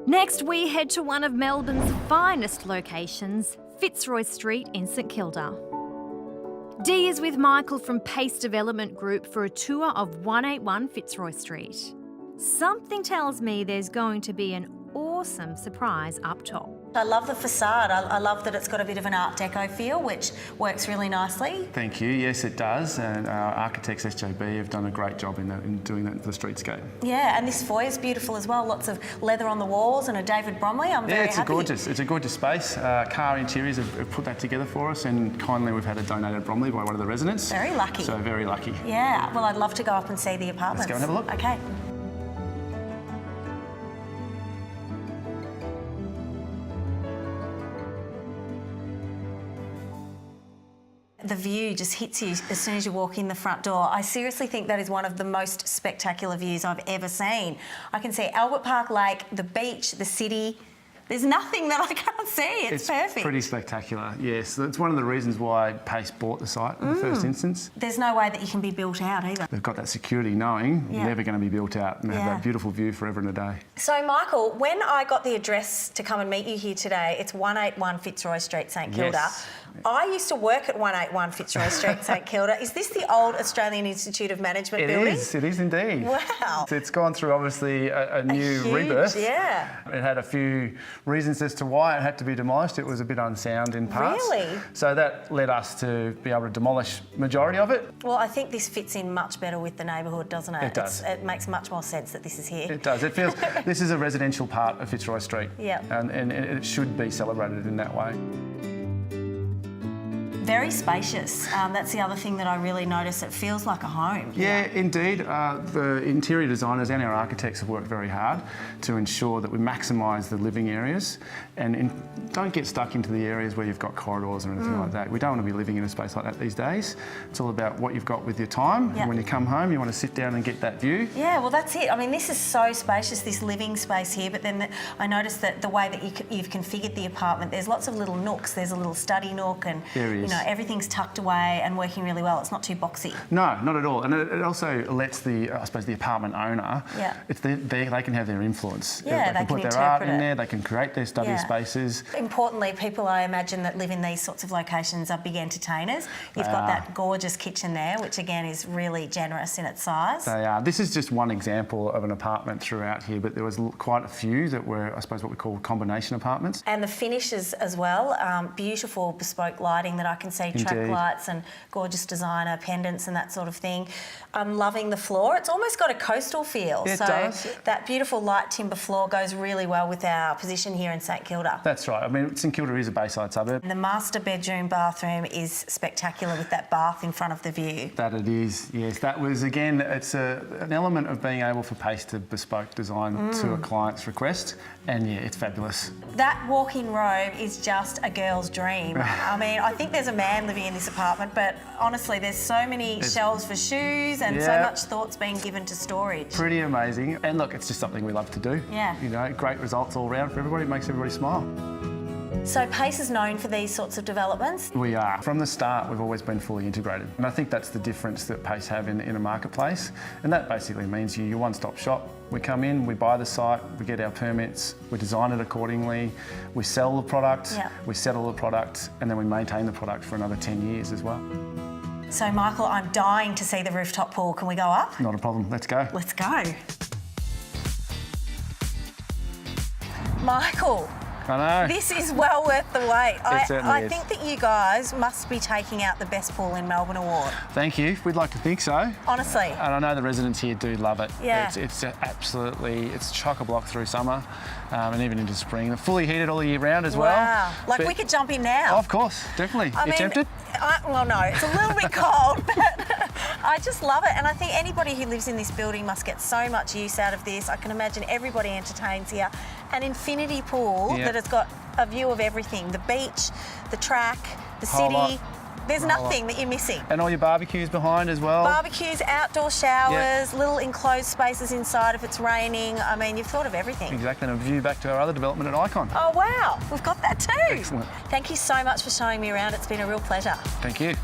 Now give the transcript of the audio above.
Next, we head to one of Melbourne's finest locations, Fitzroy Street in St Kilda. Dee is with Michael from Pace Development Group for a tour of 181 Fitzroy Street. Something tells me there's going to be an awesome surprise up top. I love the facade. I love that it's got a bit of an Art Deco feel, which works really nicely. Thank you. Yes, it does. And our architects, SJB, have done a great job in doing that for the streetscape. Yeah, and this foyer is beautiful as well. Lots of leather on the walls and a David Bromley. I'm very happy. It's a gorgeous space. Car Interiors have put that together for us, and kindly we've had a donated Bromley by one of the residents. Very lucky. So very lucky. Yeah. Well, I'd love to go up and see the apartments. Let's go and have a look. Okay. The view just hits you as soon as you walk in the front door. I seriously think that is one of the most spectacular views I've ever seen. I can see Albert Park Lake, the beach, the city. There's nothing that I can't see. It's perfect. Pretty spectacular, yes. That's one of the reasons why Pace bought the site in the first instance. There's no way that you can be built out either. They've got that security knowing you're never going to be built out and have that beautiful view forever and a day. So, Michael, when I got the address to come and meet you here today, it's 181 Fitzroy Street, St Kilda. Yes. I used to work at 181 Fitzroy Street, St Kilda. Is this the old Australian Institute of Management building? It is indeed. Wow. It's gone through, obviously, a new rebirth. Yeah. It had a few reasons as to why it had to be demolished. It was a bit unsound in parts. Really? So that led us to be able to demolish majority of it. Well, I think this fits in much better with the neighbourhood, doesn't it? It does. It makes much more sense that this is here. It does. It feels this is a residential part of Fitzroy Street. Yeah. And it should be celebrated in that way. Very spacious. That's the other thing that I really notice. It feels like a home. Yeah, indeed. The interior designers and our architects have worked very hard to ensure that we maximise the living areas and don't get stuck into the areas where you've got corridors or anything like that. We don't want to be living in a space like that these days. It's all about what you've got with your time. And when you come home, you want to sit down and get that view. Yeah, well, that's it. I mean, this is so spacious, this living space here, but then I noticed that the way that you've configured the apartment, there's lots of little nooks. There's a little study nook and, everything's tucked away and working really well. It's not too boxy. No, not at all. And it also lets the apartment owner, they can have their influence. Yeah, they can put their art in there, they can create their study spaces. Importantly, people, I imagine, that live in these sorts of locations are big entertainers. You've got that gorgeous kitchen there, which again is really generous in its size. They are. This is just one example of an apartment throughout here, but there was quite a few that were, I suppose, what we call combination apartments. And the finishes as well, beautiful bespoke lighting that I can see, track lights and gorgeous designer pendants and that sort of thing. I'm loving the floor. It's almost got a coastal feel. It does. That beautiful light timber floor goes really well with our position here in St Kilda. That's right. I mean, St Kilda is a bayside suburb. And the master bedroom bathroom is spectacular with that bath in front of the view. That it is, yes. That was, again, it's an element of being able for Pace to bespoke design to a client's request, and yeah, it's fabulous. That walk-in robe is just a girl's dream. I mean, I think there's a man living in this apartment, but honestly, there's so many shelves for shoes and so much thought's being given to storage. Pretty amazing. And look, it's just something we love to do. Yeah. You know, great results all round for everybody. It makes everybody smile. So Pace is known for these sorts of developments? We are. From the start, we've always been fully integrated. And I think that's the difference that Pace have in a marketplace. And that basically means you're one-stop shop. We come in, we buy the site, we get our permits, we design it accordingly, we sell the product, we settle the product, and then we maintain the product for another 10 years as well. So, Michael, I'm dying to see the rooftop pool. Can we go up? Not a problem. Let's go. Let's go. Michael. I know. This is well worth the wait. I is. think that you guys must be taking out the Best Pool in Melbourne award. Thank you. We'd like to think so. Honestly. And I know the residents here do love it. Yeah. It's absolutely, it's chock-a-block through summer and even into spring. They're fully heated all year round as well. Wow. Like we could jump in now. Oh, of course, definitely. You tempted? Well, no, it's a little bit cold, but I just love it. And I think anybody who lives in this building must get so much use out of this. I can imagine everybody entertains here. An infinity pool that has got a view of everything. The beach, the track, the city. There's nothing that you're missing. And all your barbecues behind as well. Barbecues, outdoor showers, little enclosed spaces inside if it's raining. I mean, you've thought of everything. Exactly, and a view back to our other development at Icon. Oh, wow. We've got that too. Excellent. Thank you so much for showing me around. It's been a real pleasure. Thank you.